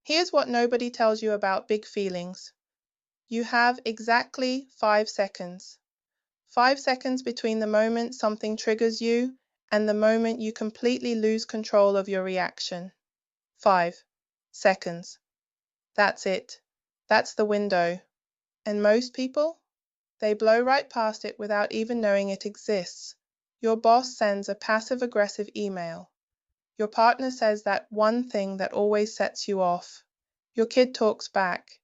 Here's what nobody tells you about big feelings. You have exactly 5 seconds. 5 seconds between the moment something triggers you and the moment you completely lose control of your reaction. 5 seconds. That's it. That's the window. And most people? They blow right past it without even knowing it exists. Your boss sends a passive-aggressive email. Your partner says that one thing that always sets you off. Your kid talks back.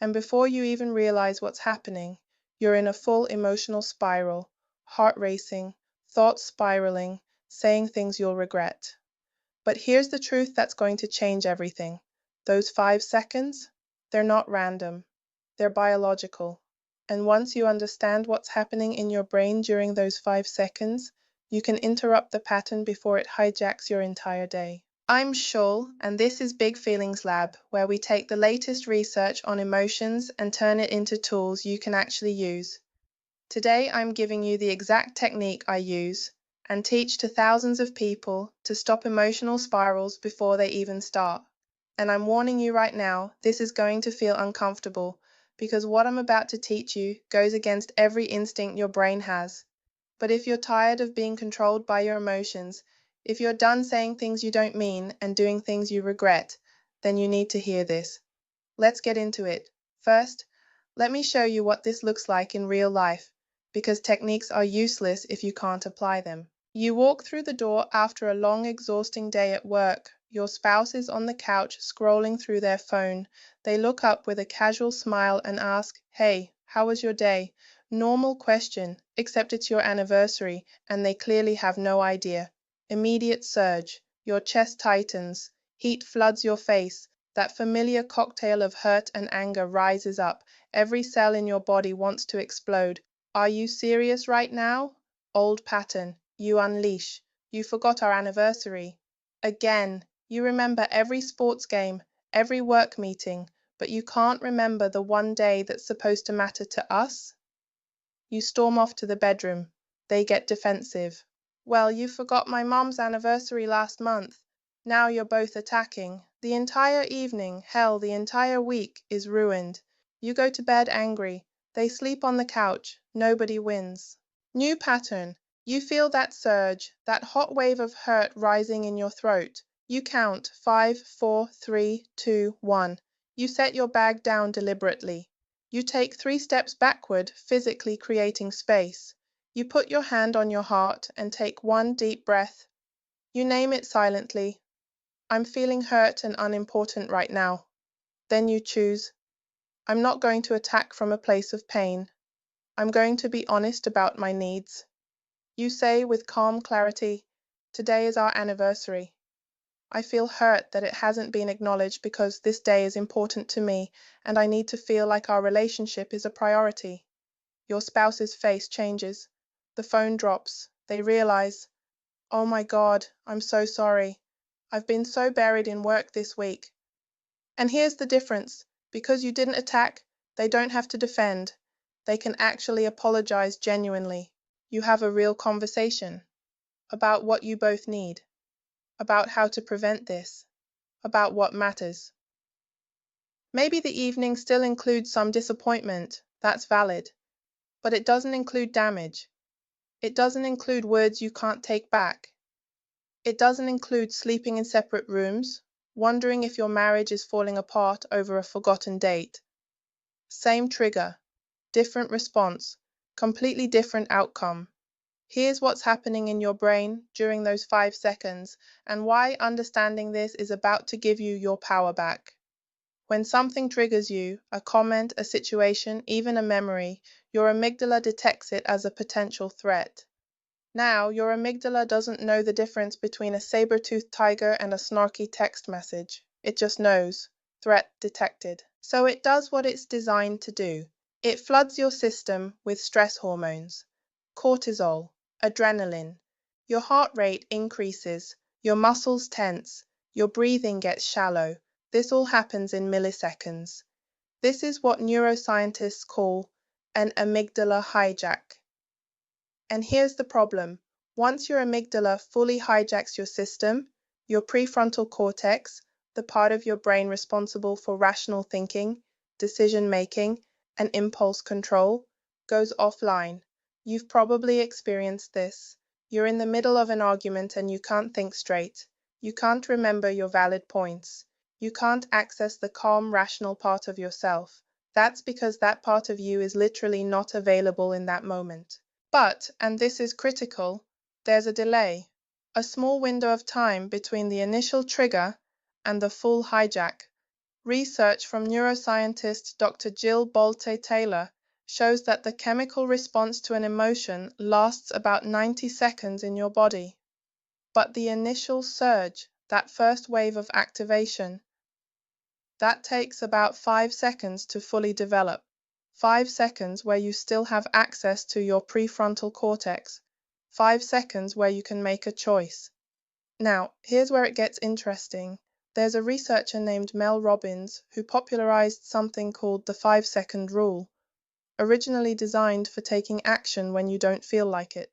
And before you even realize what's happening, you're in a full emotional spiral, heart racing, thoughts spiraling, saying things you'll regret. But here's the truth that's going to change everything. Those 5 seconds, they're not random. They're biological. And once you understand what's happening in your brain during those 5 seconds, you can interrupt the pattern before it hijacks your entire day. I'm Shul, and this is Big Feelings Lab, where we take the latest research on emotions and turn it into tools you can actually use. Today I'm giving you the exact technique I use and teach to thousands of people to stop emotional spirals before they even start. And I'm warning you right now, this is going to feel uncomfortable because what I'm about to teach you goes against every instinct your brain has. But if you're tired of being controlled by your emotions, if you're done saying things you don't mean and doing things you regret, then you need to hear this. Let's get into it. First, let me show you what this looks like in real life, because techniques are useless if you can't apply them. You walk through the door after a long, exhausting day at work. Your spouse is on the couch scrolling through their phone. They look up with a casual smile and ask, "Hey, how was your day?" Normal question, except it's your anniversary and they clearly have no idea. Immediate surge. Your chest tightens. Heat floods your face. That familiar cocktail of hurt and anger rises up. Every cell in your body wants to explode. Are you serious right now? Old pattern. You unleash. You forgot our anniversary. Again, you remember every sports game, every work meeting, but you can't remember the one day that's supposed to matter to us? You storm off to the bedroom. They get defensive. Well, you forgot my mom's anniversary last month. Now you're both attacking. The entire evening, hell, the entire week is ruined. You go to bed angry. They sleep on the couch. Nobody wins. New pattern. You feel that surge, that hot wave of hurt rising in your throat. You count 5, 4, 3, 2, 1. You set your bag down deliberately. You take 3 steps backward, physically creating space. You put your hand on your heart and take 1 deep breath. You name it silently. I'm feeling hurt and unimportant right now. Then you choose. I'm not going to attack from a place of pain. I'm going to be honest about my needs. You say with calm clarity, "Today is our anniversary. I feel hurt that it hasn't been acknowledged because this day is important to me and I need to feel like our relationship is a priority." Your spouse's face changes. The phone drops. They realize, "Oh my God, I'm so sorry. I've been so buried in work this week." And here's the difference. Because you didn't attack, they don't have to defend. They can actually apologize genuinely. You have a real conversation about what you both need, about how to prevent this, about what matters. Maybe the evening still includes some disappointment. That's valid. But it doesn't include damage. It doesn't include words you can't take back. It doesn't include sleeping in separate rooms, wondering if your marriage is falling apart over a forgotten date. Same trigger, different response, completely different outcome. Here's what's happening in your brain during those 5 seconds and why understanding this is about to give you your power back. When something triggers you, a comment, a situation, even a memory, your amygdala detects it as a potential threat. Now, your amygdala doesn't know the difference between a saber-toothed tiger and a snarky text message. It just knows. Threat detected. So it does what it's designed to do. It floods your system with stress hormones. Cortisol, adrenaline. Your heart rate increases, your muscles tense, your breathing gets shallow. This all happens in milliseconds. This is what neuroscientists call an amygdala hijack. And here's the problem. Once your amygdala fully hijacks your system, your prefrontal cortex, the part of your brain responsible for rational thinking, decision-making, and impulse control, goes offline. You've probably experienced this. You're in the middle of an argument and you can't think straight. You can't remember your valid points. You can't access the calm, rational part of yourself. That's because that part of you is literally not available in that moment. But, and this is critical, there's a delay, a small window of time between the initial trigger and the full hijack. Research from neuroscientist Dr. Jill Bolte-Taylor shows that the chemical response to an emotion lasts about 90 seconds in your body. But the initial surge, that first wave of activation, that takes about 5 seconds to fully develop. 5 seconds where you still have access to your prefrontal cortex. 5 seconds where you can make a choice. Now, here's where it gets interesting. There's a researcher named Mel Robbins who popularized something called the 5-second rule, originally designed for taking action when you don't feel like it.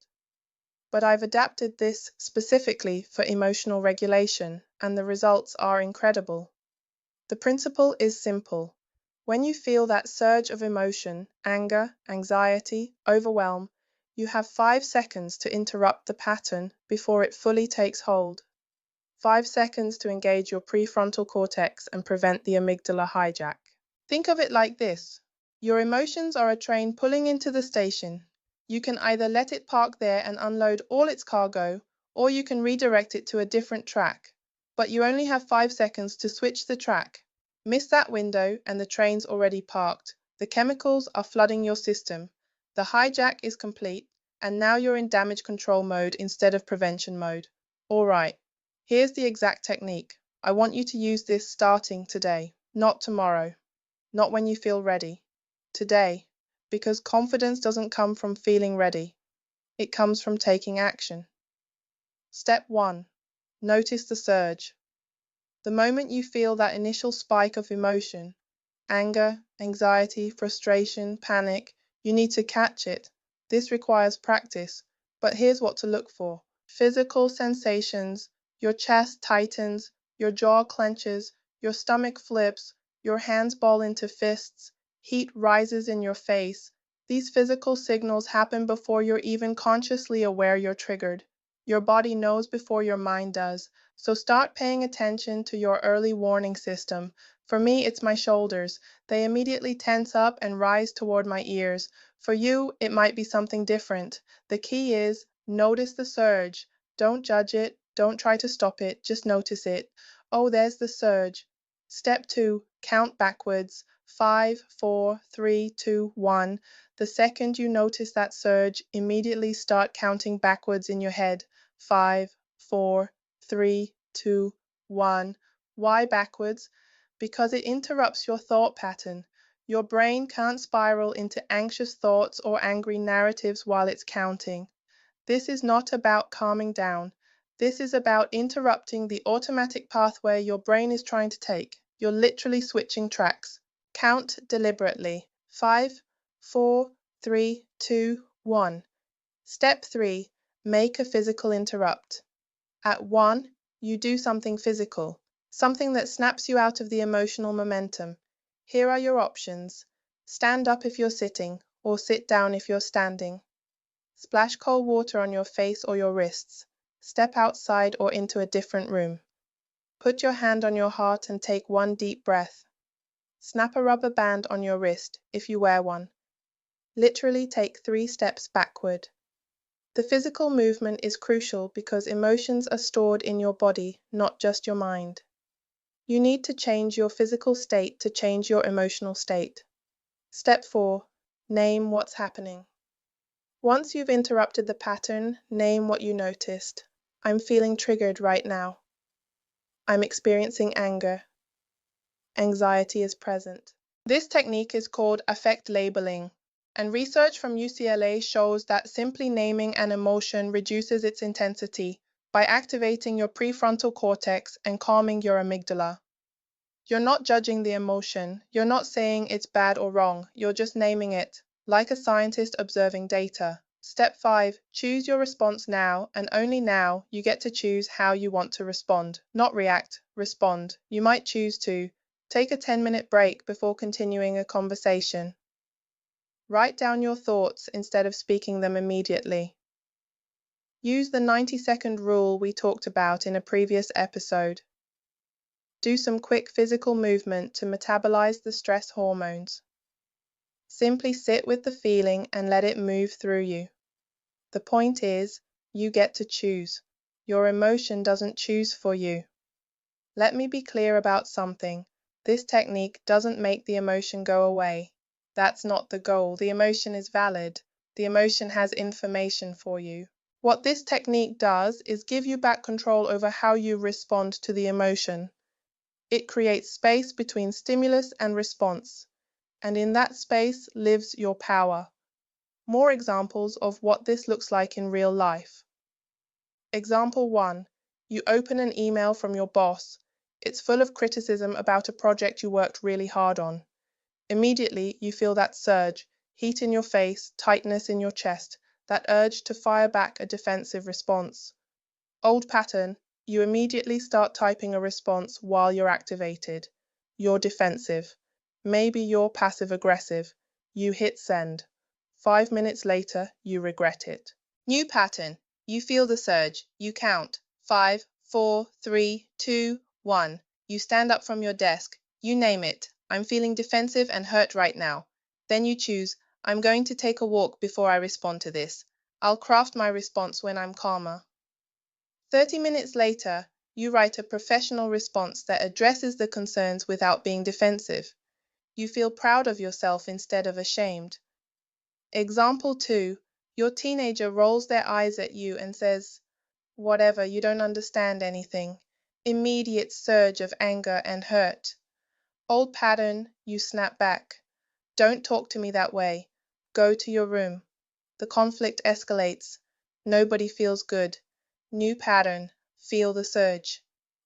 But I've adapted this specifically for emotional regulation, and the results are incredible. The principle is simple. When you feel that surge of emotion, anger, anxiety, overwhelm, you have 5 seconds to interrupt the pattern before it fully takes hold. 5 seconds to engage your prefrontal cortex and prevent the amygdala hijack. Think of it like this. Your emotions are a train pulling into the station. You can either let it park there and unload all its cargo, or you can redirect it to a different track. But you only have 5 seconds to switch the track. Miss that window and the train's already parked. The chemicals are flooding your system. The hijack is complete, and now you're in damage control mode instead of prevention mode. All right, here's the exact technique. I want you to use this starting today, not tomorrow, not when you feel ready. Today, because confidence doesn't come from feeling ready. It comes from taking action. Step 1. Notice the surge. The moment you feel that initial spike of emotion, anger, anxiety, frustration, panic, you need to catch it. This requires practice, but here's what to look for. Physical sensations, your chest tightens, your jaw clenches, your stomach flips, your hands ball into fists, heat rises in your face. These physical signals happen before you're even consciously aware you're triggered. Your body knows before your mind does, so start paying attention to your early warning system. For me, it's my shoulders. They immediately tense up and rise toward my ears. For you, it might be something different. The key is notice the surge. Don't judge it. Don't try to stop it. Just notice it. Oh, there's the surge. Step 2, count backwards. 5, 4, 3, 2, 1. The second you notice that surge, immediately start counting backwards in your head. 5, 4, 3, 2, 1. Why backwards? Because it interrupts your thought pattern. Your brain can't spiral into anxious thoughts or angry narratives while it's counting. This is not about calming down. This is about interrupting the automatic pathway your brain is trying to take. You're literally switching tracks. Count deliberately. 5, 4, 3, 2, 1. Step 3. Make a physical interrupt. At 1, you do something physical, something that snaps you out of the emotional momentum. Here are your options. Stand up if you're sitting, or sit down if you're standing. Splash cold water on your face or your wrists. Step outside or into a different room. Put your hand on your heart and take one deep breath. Snap a rubber band on your wrist if you wear one. Literally take 3 steps backward. The physical movement is crucial because emotions are stored in your body, not just your mind. You need to change your physical state to change your emotional state. Step 4. Name what's happening. Once you've interrupted the pattern, name what you noticed. I'm feeling triggered right now. I'm experiencing anger. Anxiety is present. This technique is called affect labeling, and research from UCLA shows that simply naming an emotion reduces its intensity by activating your prefrontal cortex and calming your amygdala. You're not judging the emotion. You're not saying it's bad or wrong. You're just naming it, like a scientist observing data. Step 5. Choose your response now, and only now you get to choose how you want to respond. Not react, respond. You might choose to take a 10-minute break before continuing a conversation. Write down your thoughts instead of speaking them immediately. Use the 90-second rule we talked about in a previous episode. Do some quick physical movement to metabolize the stress hormones. Simply sit with the feeling and let it move through you. The point is, you get to choose. Your emotion doesn't choose for you. Let me be clear about something. This technique doesn't make the emotion go away. That's not the goal. The emotion is valid. The emotion has information for you. What this technique does is give you back control over how you respond to the emotion. It creates space between stimulus and response, and in that space lives your power. More examples of what this looks like in real life. Example 1. You open an email from your boss. It's full of criticism about a project you worked really hard on. Immediately, you feel that surge, heat in your face, tightness in your chest, that urge to fire back a defensive response. Old pattern, you immediately start typing a response while you're activated. You're defensive. Maybe you're passive-aggressive. You hit send. 5 minutes later, you regret it. New pattern. You feel the surge. You count. 5, 4, 3, 2, 1. You stand up from your desk. You name it. I'm feeling defensive and hurt right now. Then you choose, I'm going to take a walk before I respond to this. I'll craft my response when I'm calmer. 30 minutes later, you write a professional response that addresses the concerns without being defensive. You feel proud of yourself instead of ashamed. Example 2. Your teenager rolls their eyes at you and says, "Whatever, you don't understand anything." Immediate surge of anger and hurt. Old pattern, you snap back. "Don't talk to me that way. Go to your room." The conflict escalates. Nobody feels good. New pattern, feel the surge.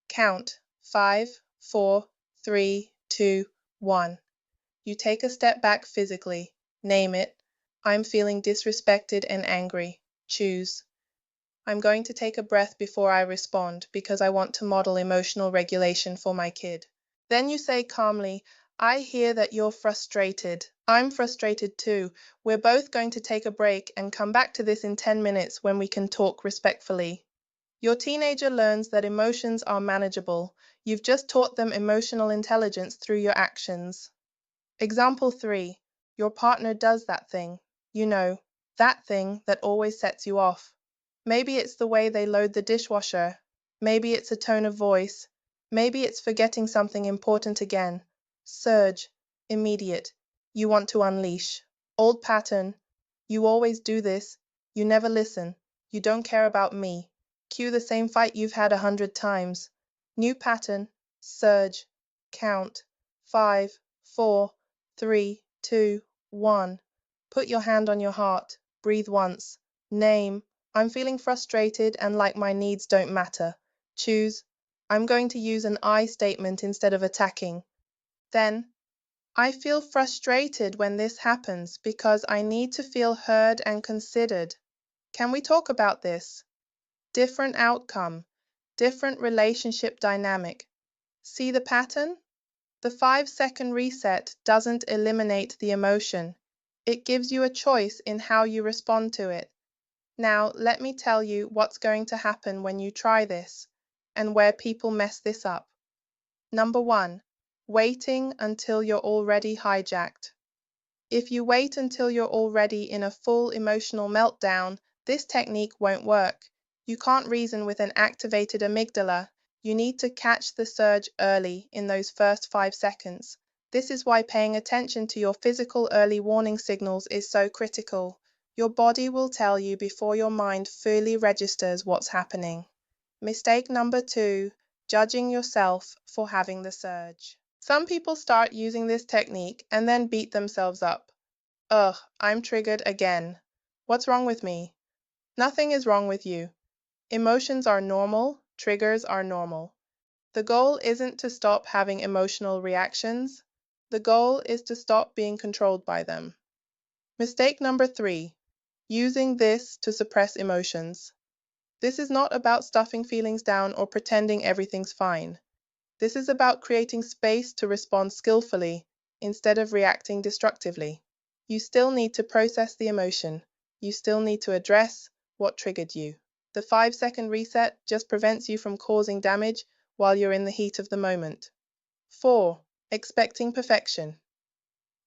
Count. 5, 4, 3, 2, 1. You take a step back physically. Name it. I'm feeling disrespected and angry. Choose. I'm going to take a breath before I respond because I want to model emotional regulation for my kid. Then you say calmly, I hear that you're frustrated. I'm frustrated too. We're both going to take a break and come back to this in 10 minutes when we can talk respectfully. Your teenager learns that emotions are manageable. You've just taught them emotional intelligence through your actions. Example 3. Your partner does that thing. You know, that thing that always sets you off. Maybe it's the way they load the dishwasher. Maybe it's a tone of voice. Maybe it's forgetting something important again. Surge. Immediate. You want to unleash. Old pattern. You always do this. You never listen. You don't care about me. Cue the same fight you've had 100 times. New pattern. Surge. Count. 5, 4, 3, 2, 1. Put your hand on your heart. Breathe once. Name. I'm feeling frustrated and like my needs don't matter. Choose. I'm going to use an I statement instead of attacking. Then, I feel frustrated when this happens because I need to feel heard and considered. Can we talk about this? Different outcome, different relationship dynamic. See the pattern? The 5-second reset doesn't eliminate the emotion. It gives you a choice in how you respond to it. Now, let me tell you what's going to happen when you try this, and where people mess this up. Number 1, waiting until you're already hijacked. If you wait until you're already in a full emotional meltdown, this technique won't work. You can't reason with an activated amygdala. You need to catch the surge early in those first 5 seconds. This is why paying attention to your physical early warning signals is so critical. Your body will tell you before your mind fully registers what's happening. Mistake number 2, judging yourself for having the surge. Some people start using this technique and then beat themselves up. Ugh, I'm triggered again. What's wrong with me? Nothing is wrong with you. Emotions are normal, triggers are normal. The goal isn't to stop having emotional reactions. The goal is to stop being controlled by them. Mistake number 3, using this to suppress emotions. This is not about stuffing feelings down or pretending everything's fine. This is about creating space to respond skillfully instead of reacting destructively. You still need to process the emotion. You still need to address what triggered you. The 5-second reset just prevents you from causing damage while you're in the heat of the moment. 4. Expecting perfection.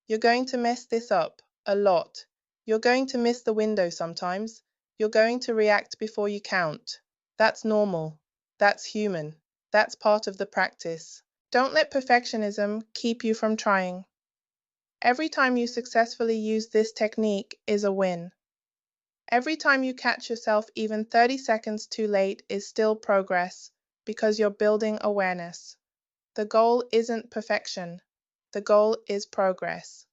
You're going to mess this up a lot. You're going to miss the window sometimes. You're going to react before you count. That's normal. That's human. That's part of the practice. Don't let perfectionism keep you from trying. Every time you successfully use this technique is a win. Every time you catch yourself even 30 seconds too late is still progress because you're building awareness. The goal isn't perfection. The goal is progress.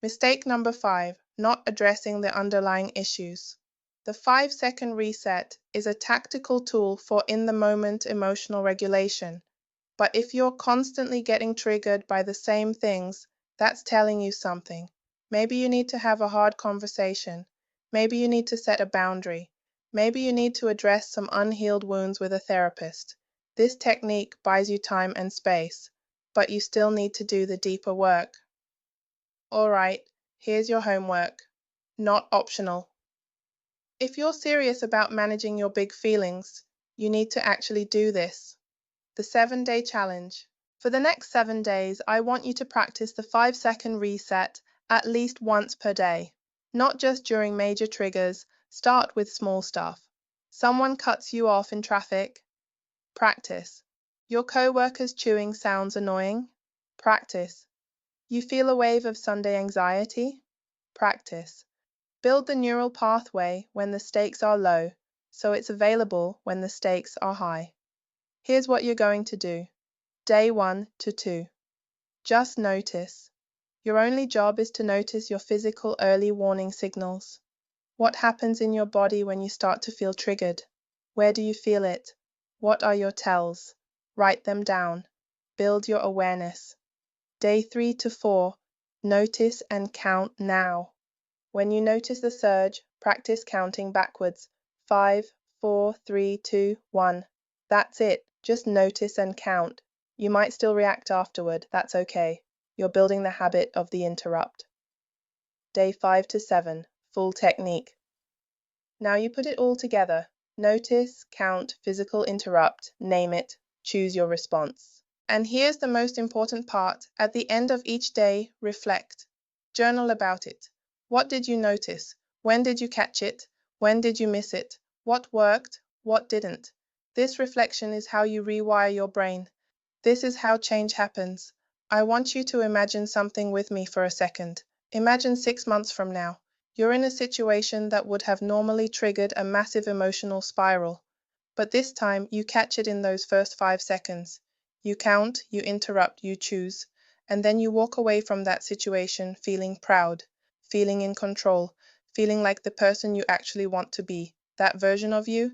Mistake number 5, not addressing the underlying issues. The 5-second reset is a tactical tool for in-the-moment emotional regulation. But if you're constantly getting triggered by the same things, that's telling you something. Maybe you need to have a hard conversation. Maybe you need to set a boundary. Maybe you need to address some unhealed wounds with a therapist. This technique buys you time and space, but you still need to do the deeper work. All right, here's your homework. Not optional. If you're serious about managing your big feelings, you need to actually do this. The 7-day challenge. For the next 7 days, I want you to practice the 5-second reset at least once per day. Not just during major triggers, start with small stuff. Someone cuts you off in traffic. Practice. Your coworker's chewing sounds annoying. Practice. You feel a wave of Sunday anxiety? Practice. Build the neural pathway when the stakes are low, so it's available when the stakes are high. Here's what you're going to do. Day 1 to 2. Just notice. Your only job is to notice your physical early warning signals. What happens in your body when you start to feel triggered? Where do you feel it? What are your tells? Write them down. Build your awareness. Day 3 to 4. Notice and count now. When you notice the surge, practice counting backwards. 5, 4, 3, 2, 1. That's it. Just notice and count. You might still react afterward. That's okay. You're building the habit of the interrupt. Day 5 to 7. Full technique. Now you put it all together. Notice, count, physical interrupt, name it, choose your response. And here's the most important part. At the end of each day, reflect. Journal about it. What did you notice? When did you catch it? When did you miss it? What worked? What didn't? This reflection is how you rewire your brain. This is how change happens. I want you to imagine something with me for a second. Imagine 6 months from now. You're in a situation that would have normally triggered a massive emotional spiral. But this time, you catch it in those first 5 seconds. You count, you interrupt, you choose, and then you walk away from that situation feeling proud, feeling in control, feeling like the person you actually want to be. That version of you,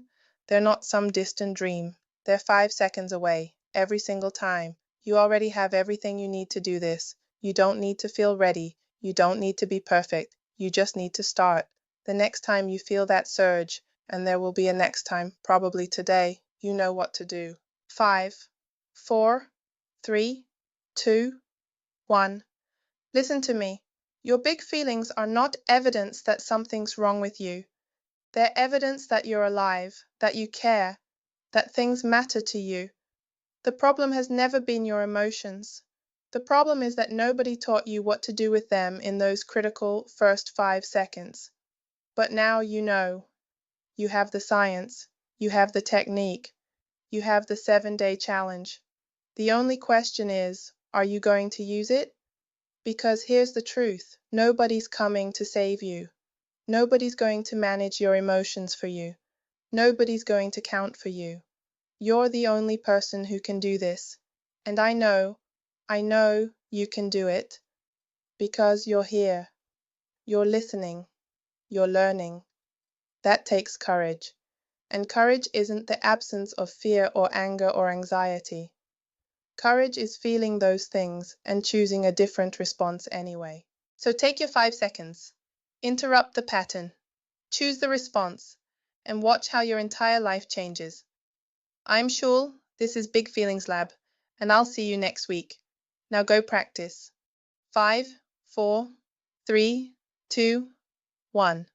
they're not some distant dream. They're 5 seconds away, every single time. You already have everything you need to do this. You don't need to feel ready. You don't need to be perfect. You just need to start. The next time you feel that surge, and there will be a next time, probably today, you know what to do. 5, 4, 3, 2, 1. Listen to me. Your big feelings are not evidence that something's wrong with you. They're evidence that you're alive, that you care, that things matter to you. The problem has never been your emotions. The problem is that nobody taught you what to do with them in those critical first 5 seconds. But now you know. You have the science. You have the technique. You have the 7-day challenge. The only question is, are you going to use it? Because here's the truth. Nobody's coming to save you. Nobody's going to manage your emotions for you. Nobody's going to count for you. You're the only person who can do this. And I know you can do it because you're here. You're listening. You're learning. That takes courage. And courage isn't the absence of fear or anger or anxiety. Courage is feeling those things and choosing a different response anyway. So take your 5 seconds. Interrupt the pattern. Choose the response and watch how your entire life changes. I'm Shul, this is Big Feelings Lab, and I'll see you next week. Now go practice. 5, 4, 3, 2, 1.